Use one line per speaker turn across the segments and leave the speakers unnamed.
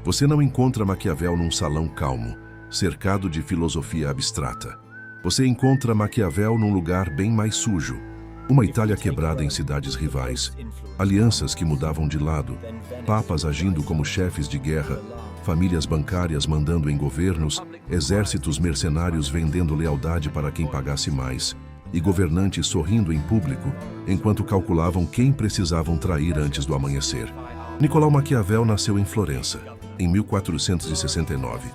Você não encontra Maquiavel num salão calmo, cercado de filosofia abstrata. Você encontra Maquiavel num lugar bem mais sujo. Uma Itália quebrada em cidades rivais, alianças que mudavam de lado, papas agindo como chefes de guerra, famílias bancárias mandando em governos, exércitos mercenários vendendo lealdade para quem pagasse mais, e governantes sorrindo em público enquanto calculavam quem precisavam trair antes do amanhecer. Nicolau Maquiavel nasceu em Florença, em 1469,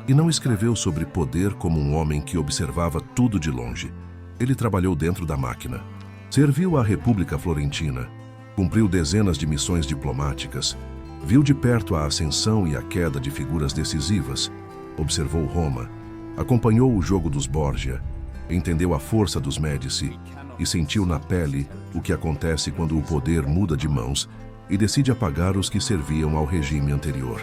e não escreveu sobre poder como um homem que observava tudo de longe. Ele trabalhou dentro da máquina. Serviu à República Florentina, cumpriu dezenas de missões diplomáticas, viu de perto a ascensão e a queda de figuras decisivas, observou Roma, acompanhou o jogo dos Borgia, entendeu a força dos Médici e sentiu na pele o que acontece quando o poder muda de mãos e decide apagar os que serviam ao regime anterior.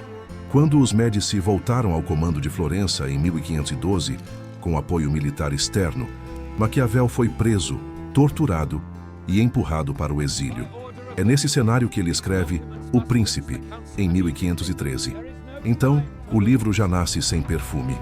Quando os Médici voltaram ao comando de Florença em 1512, com apoio militar externo, Maquiavel foi preso, torturado e empurrado para o exílio. É nesse cenário que ele escreve O Príncipe, em 1513. Então, o livro já nasce sem perfume.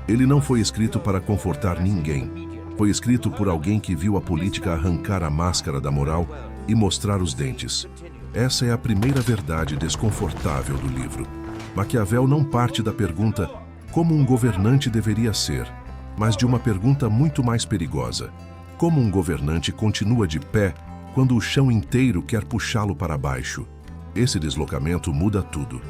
Ele não foi escrito para confortar ninguém. Foi escrito por alguém que viu a política arrancar a máscara da moral e mostrar os dentes. Essa é a primeira verdade desconfortável do livro. Maquiavel não parte da pergunta como um governante deveria ser, mas de uma pergunta muito mais perigosa. Como um governante continua de pé quando o chão inteiro quer puxá-lo para baixo? Esse deslocamento muda tudo.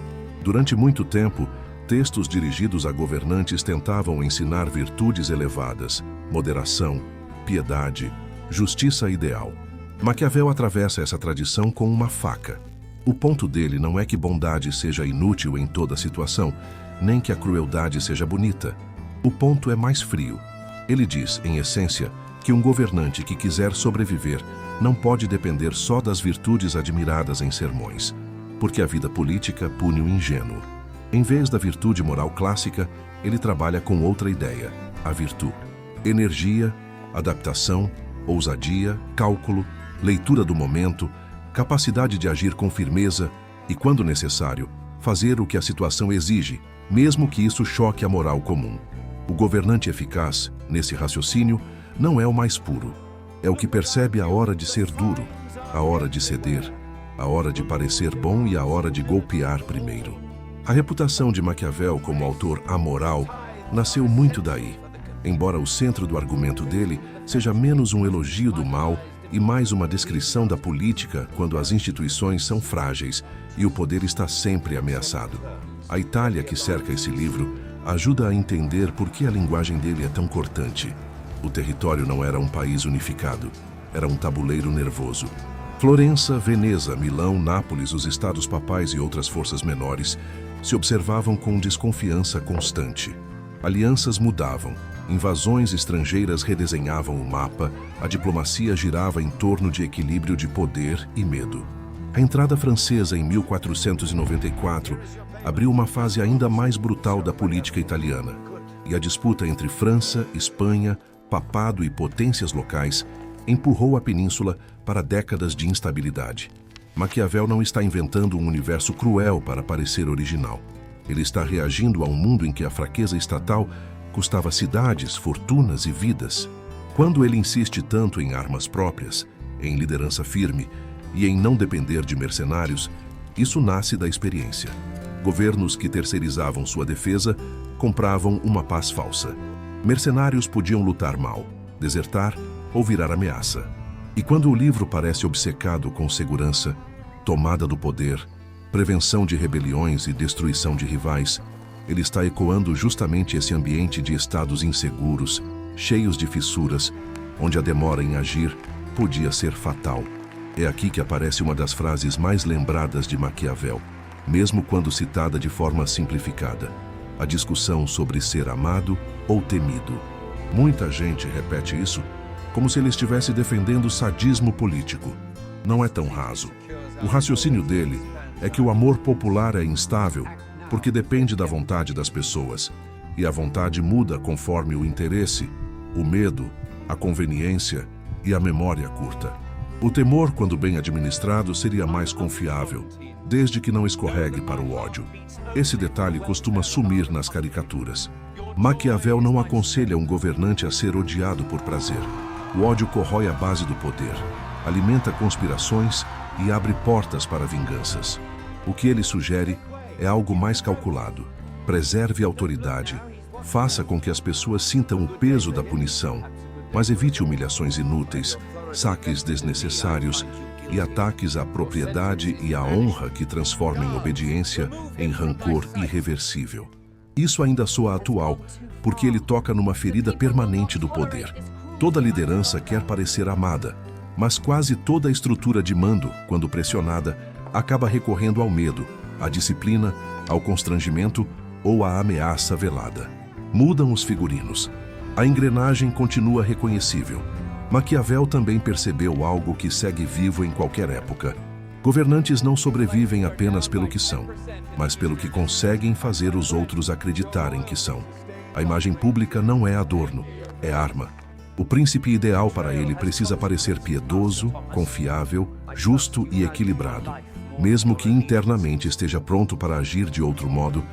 Durante muito tempo, textos dirigidos a governantes tentavam ensinar virtudes elevadas, moderação, piedade, justiça ideal. Maquiavel atravessa essa tradição com uma faca. O ponto dele não é que bondade seja inútil em toda situação, nem que a crueldade seja bonita. O ponto é mais frio. Ele diz, em essência, que um governante que quiser sobreviver não pode depender só das virtudes admiradas em sermões, porque a vida política pune o ingênuo. Em vez da virtude moral clássica, ele trabalha com outra ideia, a virtude. Energia, adaptação, ousadia, cálculo, leitura do momento, capacidade de agir com firmeza e, quando necessário, fazer o que a situação exige, mesmo que isso choque a moral comum. O governante eficaz, nesse raciocínio, não é o mais puro. É o que percebe a hora de ser duro, a hora de ceder, a hora de parecer bom e a hora de golpear primeiro. A reputação de Maquiavel como autor amoral nasceu muito daí, embora o centro do argumento dele seja menos um elogio do mal e mais uma descrição da política quando as instituições são frágeis e o poder está sempre ameaçado. A Itália que cerca esse livro ajuda a entender por que a linguagem dele é tão cortante. O território não era um país unificado, era um tabuleiro nervoso. Florença, Veneza, Milão, Nápoles, os estados papais e outras forças menores se observavam com desconfiança constante. Alianças mudavam, invasões estrangeiras redesenhavam o mapa, a diplomacia girava em torno de equilíbrio de poder e medo. A entrada francesa em 1494 abriu uma fase ainda mais brutal da política italiana, e a disputa entre França, Espanha, papado e potências locais empurrou a península para décadas de instabilidade. Maquiavel não está inventando um universo cruel para parecer original. Ele está reagindo a um mundo em que a fraqueza estatal custava cidades, fortunas e vidas. Quando ele insiste tanto em armas próprias, em liderança firme e em não depender de mercenários, isso nasce da experiência. Governos que terceirizavam sua defesa compravam uma paz falsa. Mercenários podiam lutar mal, desertar ou virar ameaça. E quando o livro parece obcecado com segurança, tomada do poder, prevenção de rebeliões e destruição de rivais, ele está ecoando justamente esse ambiente de estados inseguros, cheios de fissuras, onde a demora em agir podia ser fatal. É aqui que aparece uma das frases mais lembradas de Maquiavel, mesmo quando citada de forma simplificada: a discussão sobre ser amado ou temido. Muita gente repete isso como se ele estivesse defendendo sadismo político. Não é tão raso. O raciocínio dele é que o amor popular é instável porque depende da vontade das pessoas, e a vontade muda conforme o interesse, o medo, a conveniência e a memória curta. O temor, quando bem administrado, seria mais confiável, desde que não escorregue para o ódio. Esse detalhe costuma sumir nas caricaturas. Maquiavel não aconselha um governante a ser odiado por prazer. O ódio corrói a base do poder, alimenta conspirações e abre portas para vinganças. O que ele sugere é algo mais calculado. Preserve a autoridade, faça com que as pessoas sintam o peso da punição, mas evite humilhações inúteis, saques desnecessários e ataques à propriedade e à honra que transformem obediência em rancor irreversível. Isso ainda soa atual, porque ele toca numa ferida permanente do poder. Toda liderança quer parecer amada, mas quase toda a estrutura de mando, quando pressionada, acaba recorrendo ao medo, à disciplina, ao constrangimento ou à ameaça velada. Mudam os figurinos. A engrenagem continua reconhecível. Maquiavel também percebeu algo que segue vivo em qualquer época. Governantes não sobrevivem apenas pelo que são, mas pelo que conseguem fazer os outros acreditarem que são. A imagem pública não é adorno, é arma. O príncipe ideal para ele precisa parecer piedoso, confiável, justo e equilibrado, mesmo que internamente esteja pronto para agir de outro modo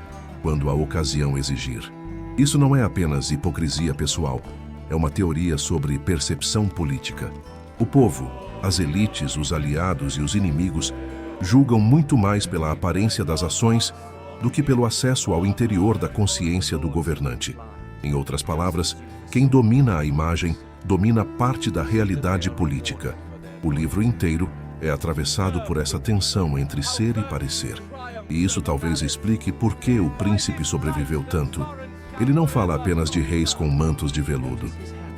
quando a ocasião exigir. Isso não é apenas hipocrisia pessoal, é uma teoria sobre percepção política. O povo, as elites, os aliados e os inimigos julgam muito mais pela aparência das ações do que pelo acesso ao interior da consciência do governante. Em outras palavras, quem domina a imagem domina parte da realidade política. O livro inteiro é atravessado por essa tensão entre ser e parecer. E isso talvez explique por que o príncipe sobreviveu tanto. Ele não fala apenas de reis com mantos de veludo.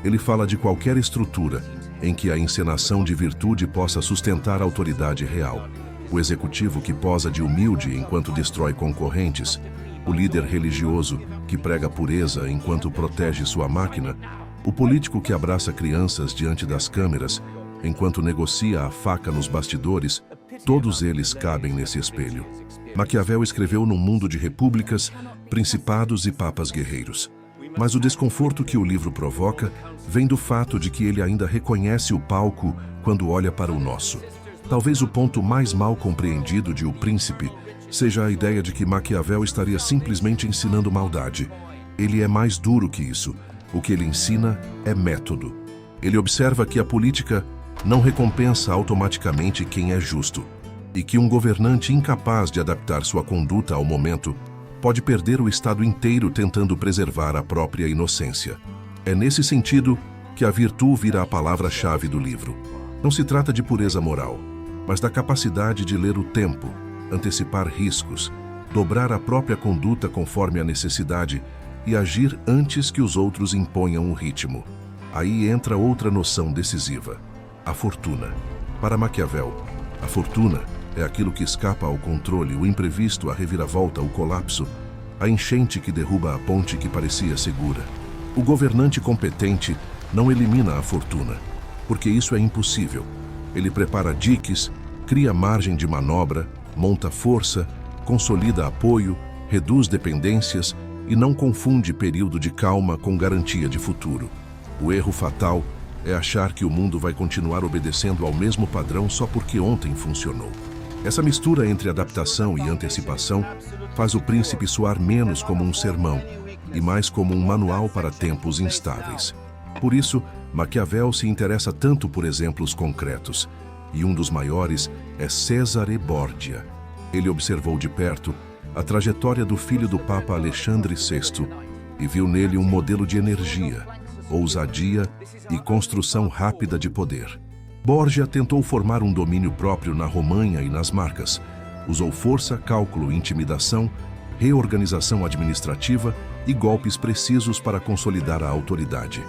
Ele fala de qualquer estrutura em que a encenação de virtude possa sustentar a autoridade real. O executivo que posa de humilde enquanto destrói concorrentes, o líder religioso que prega pureza enquanto protege sua máquina, o político que abraça crianças diante das câmeras enquanto negocia a faca nos bastidores, todos eles cabem nesse espelho. Maquiavel escreveu num mundo de repúblicas, principados e papas guerreiros. Mas o desconforto que o livro provoca vem do fato de que ele ainda reconhece o palco quando olha para o nosso. Talvez o ponto mais mal compreendido de O Príncipe seja a ideia de que Maquiavel estaria simplesmente ensinando maldade. Ele é mais duro que isso. O que ele ensina é método. Ele observa que a política não recompensa automaticamente quem é justo, e que um governante incapaz de adaptar sua conduta ao momento pode perder o Estado inteiro tentando preservar a própria inocência. É nesse sentido que a virtude vira a palavra-chave do livro. Não se trata de pureza moral, mas da capacidade de ler o tempo, antecipar riscos, dobrar a própria conduta conforme a necessidade e agir antes que os outros imponham o ritmo. Aí entra outra noção decisiva: a fortuna. Para Maquiavel, a fortuna é aquilo que escapa ao controle, o imprevisto, a reviravolta, o colapso, a enchente que derruba a ponte que parecia segura. O governante competente não elimina a fortuna, porque isso é impossível. Ele prepara diques, cria margem de manobra, monta força, consolida apoio, reduz dependências e não confunde período de calma com garantia de futuro. O erro fatal é achar que o mundo vai continuar obedecendo ao mesmo padrão só porque ontem funcionou. Essa mistura entre adaptação e antecipação faz o príncipe soar menos como um sermão e mais como um manual para tempos instáveis. Por isso, Maquiavel se interessa tanto por exemplos concretos, e um dos maiores é Cesare Borgia. Ele observou de perto a trajetória do filho do Papa Alexandre VI e viu nele um modelo de energia, ousadia e construção rápida de poder. Borgia tentou formar um domínio próprio na Romanha e nas Marcas. Usou força, cálculo, intimidação, reorganização administrativa e golpes precisos para consolidar a autoridade.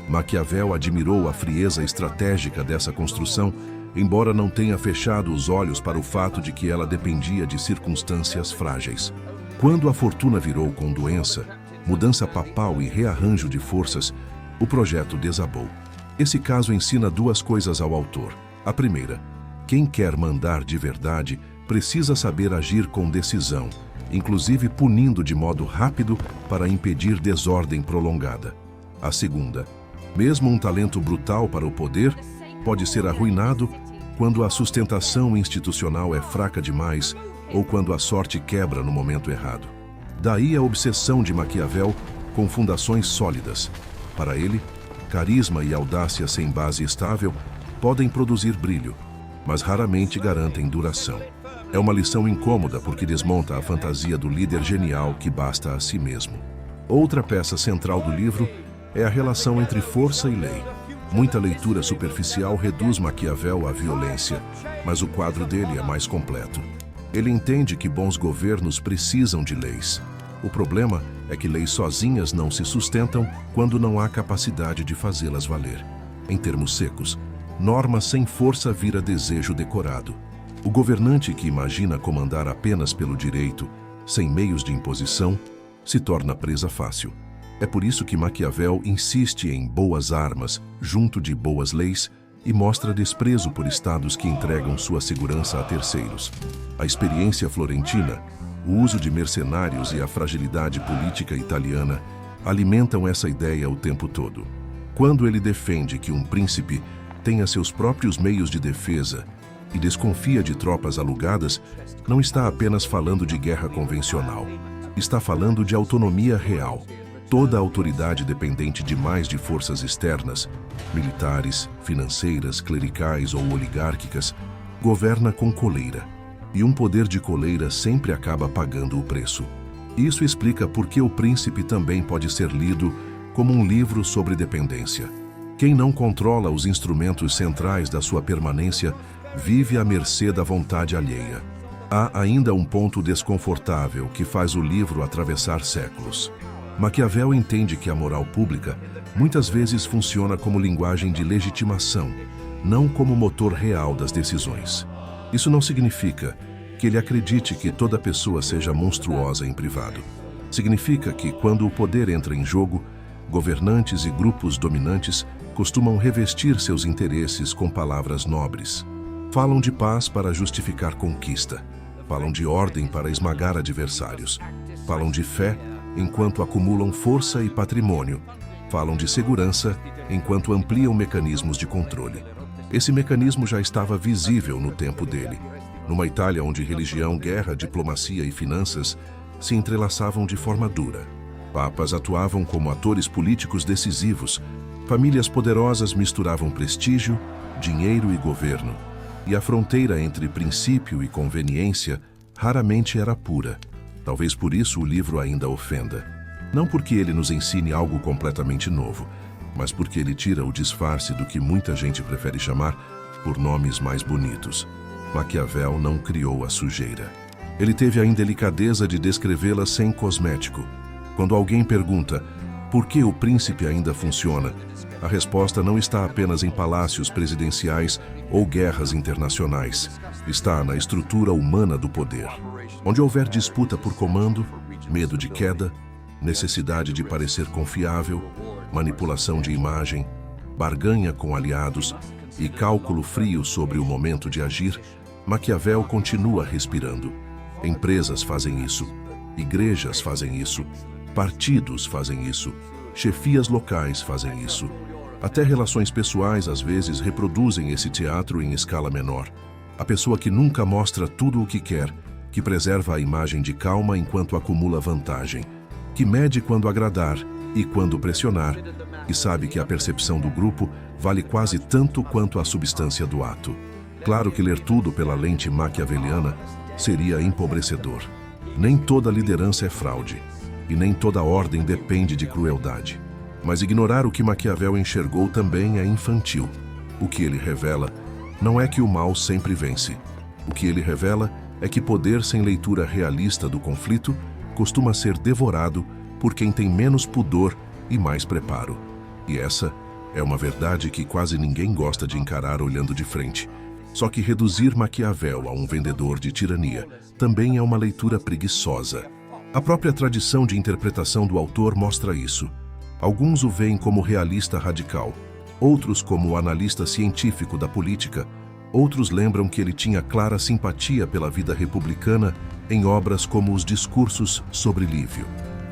Maquiavel admirou a frieza estratégica dessa construção, embora não tenha fechado os olhos para o fato de que ela dependia de circunstâncias frágeis. Quando a fortuna virou com doença, mudança papal e rearranjo de forças, o projeto desabou. Esse caso ensina duas coisas ao autor. A primeira, quem quer mandar de verdade precisa saber agir com decisão, inclusive punindo de modo rápido para impedir desordem prolongada. A segunda, mesmo um talento brutal para o poder pode ser arruinado quando a sustentação institucional é fraca demais ou quando a sorte quebra no momento errado. Daí a obsessão de Maquiavel com fundações sólidas. Para ele, carisma e audácia sem base estável podem produzir brilho, mas raramente garantem duração. É uma lição incômoda porque desmonta a fantasia do líder genial que basta a si mesmo. Outra peça central do livro é a relação entre força e lei. Muita leitura superficial reduz Maquiavel à violência, mas o quadro dele é mais completo. Ele entende que bons governos precisam de leis. O problema é que leis sozinhas não se sustentam quando não há capacidade de fazê-las valer. Em termos secos, norma sem força vira desejo decorado. O governante que imagina comandar apenas pelo direito, sem meios de imposição, se torna presa fácil. É por isso que Maquiavel insiste em boas armas, junto de boas leis, e mostra desprezo por estados que entregam sua segurança a terceiros. A experiência florentina, o uso de mercenários e a fragilidade política italiana alimentam essa ideia o tempo todo. Quando ele defende que um príncipe tenha seus próprios meios de defesa e desconfia de tropas alugadas, não está apenas falando de guerra convencional. Está falando de autonomia real. Toda autoridade dependente demais de forças externas, militares, financeiras, clericais ou oligárquicas, governa com coleira. E um poder de coleira sempre acaba pagando o preço. Isso explica por que O Príncipe também pode ser lido como um livro sobre dependência. Quem não controla os instrumentos centrais da sua permanência vive à mercê da vontade alheia. Há ainda um ponto desconfortável que faz o livro atravessar séculos. Maquiavel entende que a moral pública muitas vezes funciona como linguagem de legitimação, não como motor real das decisões. Isso não significa que ele acredite que toda pessoa seja monstruosa em privado. Significa que, quando o poder entra em jogo, governantes e grupos dominantes costumam revestir seus interesses com palavras nobres. Falam de paz para justificar conquista. Falam de ordem para esmagar adversários. Falam de fé enquanto acumulam força e patrimônio. Falam de segurança enquanto ampliam mecanismos de controle. Esse mecanismo já estava visível no tempo dele, numa Itália onde religião, guerra, diplomacia e finanças se entrelaçavam de forma dura. Papas atuavam como atores políticos decisivos, famílias poderosas misturavam prestígio, dinheiro e governo, e a fronteira entre princípio e conveniência raramente era pura. Talvez por isso o livro ainda ofenda. Não porque ele nos ensine algo completamente novo, mas porque ele tira o disfarce do que muita gente prefere chamar por nomes mais bonitos. Maquiavel não criou a sujeira. Ele teve a indelicadeza de descrevê-la sem cosmético. Quando alguém pergunta por que o príncipe ainda funciona, a resposta não está apenas em palácios presidenciais ou guerras internacionais. Está na estrutura humana do poder. Onde houver disputa por comando, medo de queda, necessidade de parecer confiável, manipulação de imagem, barganha com aliados e cálculo frio sobre o momento de agir, Maquiavel continua respirando. Empresas fazem isso, igrejas fazem isso, partidos fazem isso, chefias locais fazem isso. Até relações pessoais às vezes reproduzem esse teatro em escala menor. A pessoa que nunca mostra tudo o que quer, que preserva a imagem de calma enquanto acumula vantagem, que mede quando agradar e quando pressionar, e sabe que a percepção do grupo vale quase tanto quanto a substância do ato. Claro que ler tudo pela lente maquiaveliana seria empobrecedor. Nem toda liderança é fraude, e nem toda ordem depende de crueldade. Mas ignorar o que Maquiavel enxergou também é infantil. O que ele revela não é que o mal sempre vence. O que ele revela é que poder sem leitura realista do conflito costuma ser devorado por quem tem menos pudor e mais preparo. E essa é uma verdade que quase ninguém gosta de encarar olhando de frente. Só que reduzir Maquiavel a um vendedor de tirania também é uma leitura preguiçosa. A própria tradição de interpretação do autor mostra isso. Alguns o veem como realista radical, outros como analista científico da política, outros lembram que ele tinha clara simpatia pela vida republicana em obras como os discursos sobre Lívio.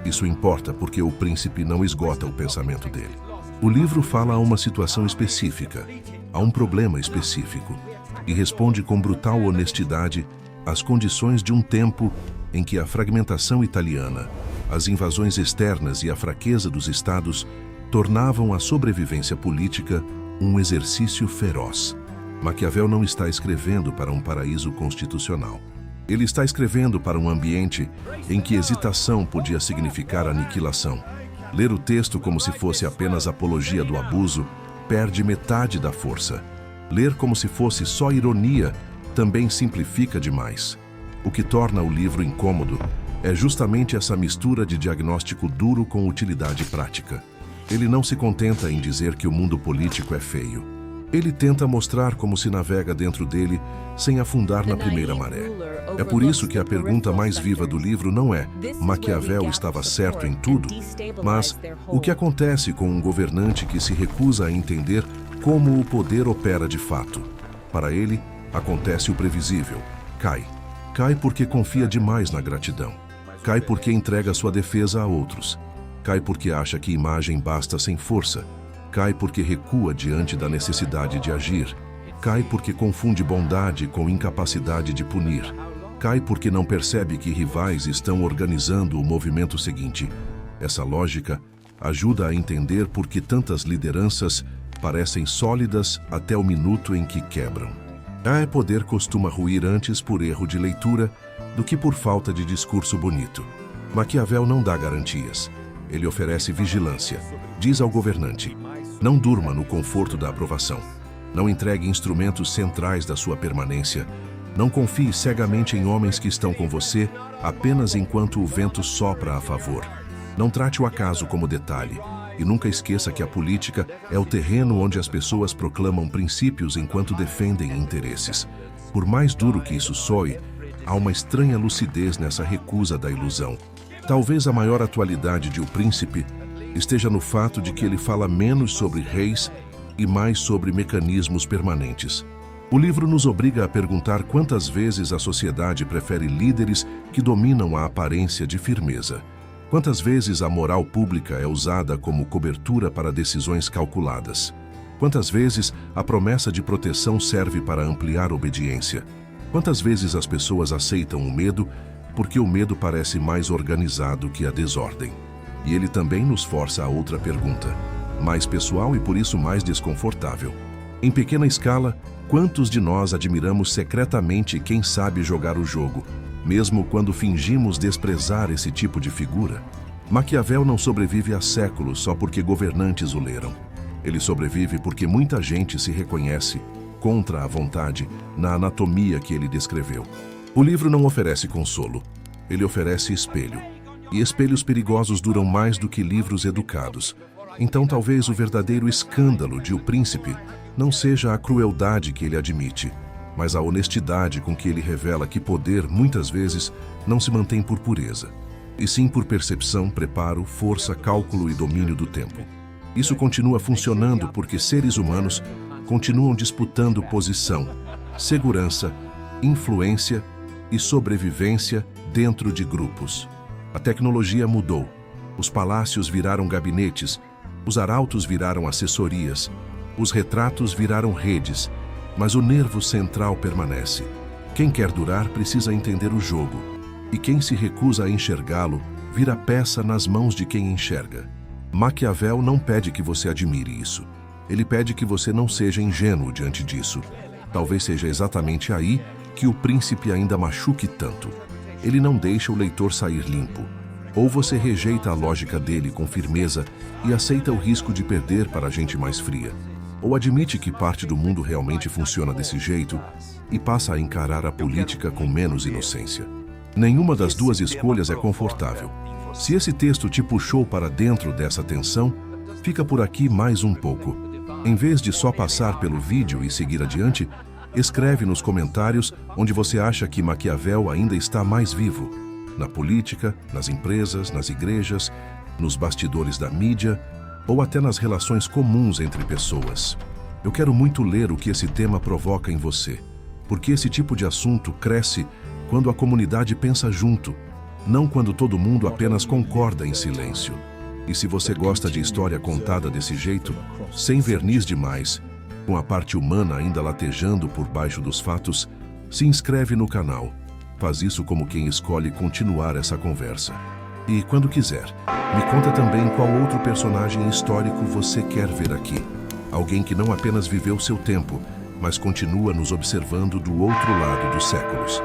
Isso importa porque O Príncipe não esgota o pensamento dele. O livro fala a uma situação específica, a um problema específico, e responde com brutal honestidade as condições de um tempo em que a fragmentação italiana, as invasões externas e a fraqueza dos estados tornavam a sobrevivência política um exercício feroz. Maquiavel não está escrevendo para um paraíso constitucional. Ele está escrevendo para um ambiente em que hesitação podia significar aniquilação. Ler o texto como se fosse apenas apologia do abuso perde metade da força. Ler como se fosse só ironia também simplifica demais. O que torna o livro incômodo é justamente essa mistura de diagnóstico duro com utilidade prática. Ele não se contenta em dizer que o mundo político é feio. Ele tenta mostrar como se navega dentro dele sem afundar na primeira maré. É por isso que a pergunta mais viva do livro não é Maquiavel estava certo em tudo, mas o que acontece com um governante que se recusa a entender como o poder opera de fato. Para ele, acontece o previsível. Cai. Cai porque confia demais na gratidão. Cai porque entrega sua defesa a outros. Cai porque acha que imagem basta sem força. Cai porque recua diante da necessidade de agir. Cai porque confunde bondade com incapacidade de punir. Cai porque não percebe que rivais estão organizando o movimento seguinte. Essa lógica ajuda a entender por que tantas lideranças parecem sólidas até o minuto em que quebram. Poder costuma ruir antes por erro de leitura do que por falta de discurso bonito. Maquiavel não dá garantias. Ele oferece vigilância. Diz ao governante: não durma no conforto da aprovação. Não entregue instrumentos centrais da sua permanência. Não confie cegamente em homens que estão com você apenas enquanto o vento sopra a favor. Não trate o acaso como detalhe. E nunca esqueça que a política é o terreno onde as pessoas proclamam princípios enquanto defendem interesses. Por mais duro que isso soe, há uma estranha lucidez nessa recusa da ilusão. Talvez a maior atualidade de O Príncipe esteja no fato de que ele fala menos sobre reis e mais sobre mecanismos permanentes. O livro nos obriga a perguntar quantas vezes a sociedade prefere líderes que dominam a aparência de firmeza. Quantas vezes a moral pública é usada como cobertura para decisões calculadas? Quantas vezes a promessa de proteção serve para ampliar obediência? Quantas vezes as pessoas aceitam o medo porque o medo parece mais organizado que a desordem? E ele também nos força a outra pergunta, mais pessoal e por isso mais desconfortável. Em pequena escala, quantos de nós admiramos secretamente quem sabe jogar o jogo, mesmo quando fingimos desprezar esse tipo de figura? Maquiavel não sobrevive há séculos só porque governantes o leram. Ele sobrevive porque muita gente se reconhece, contra a vontade, na anatomia que ele descreveu. O livro não oferece consolo, ele oferece espelho. E espelhos perigosos duram mais do que livros educados. Então talvez o verdadeiro escândalo de O Príncipe não seja a crueldade que ele admite, mas a honestidade com que ele revela que poder, muitas vezes, não se mantém por pureza, e sim por percepção, preparo, força, cálculo e domínio do tempo. Isso continua funcionando porque seres humanos continuam disputando posição, segurança, influência e sobrevivência dentro de grupos. A tecnologia mudou. Os palácios viraram gabinetes, os arautos viraram assessorias, os retratos viraram redes, mas o nervo central permanece. Quem quer durar precisa entender o jogo, e quem se recusa a enxergá-lo vira peça nas mãos de quem enxerga. Maquiavel não pede que você admire isso. Ele pede que você não seja ingênuo diante disso. Talvez seja exatamente aí que O Príncipe ainda machuque tanto. Ele não deixa o leitor sair limpo. Ou você rejeita a lógica dele com firmeza e aceita o risco de perder para a gente mais fria. Ou admite que parte do mundo realmente funciona desse jeito e passa a encarar a política com menos inocência. Nenhuma das duas escolhas é confortável. Se esse texto te puxou para dentro dessa tensão, fica por aqui mais um pouco. Em vez de só passar pelo vídeo e seguir adiante, escreve nos comentários onde você acha que Maquiavel ainda está mais vivo. Na política, nas empresas, nas igrejas, nos bastidores da mídia ou até nas relações comuns entre pessoas. Eu quero muito ler o que esse tema provoca em você, porque esse tipo de assunto cresce quando a comunidade pensa junto, não quando todo mundo apenas concorda em silêncio. E se você gosta de história contada desse jeito, sem verniz demais, com a parte humana ainda latejando por baixo dos fatos, se inscreve no canal, Faz isso como quem escolhe continuar essa conversa. E, quando quiser, me conta também qual outro personagem histórico você quer ver aqui. Alguém que não apenas viveu seu tempo, mas continua nos observando do outro lado dos séculos.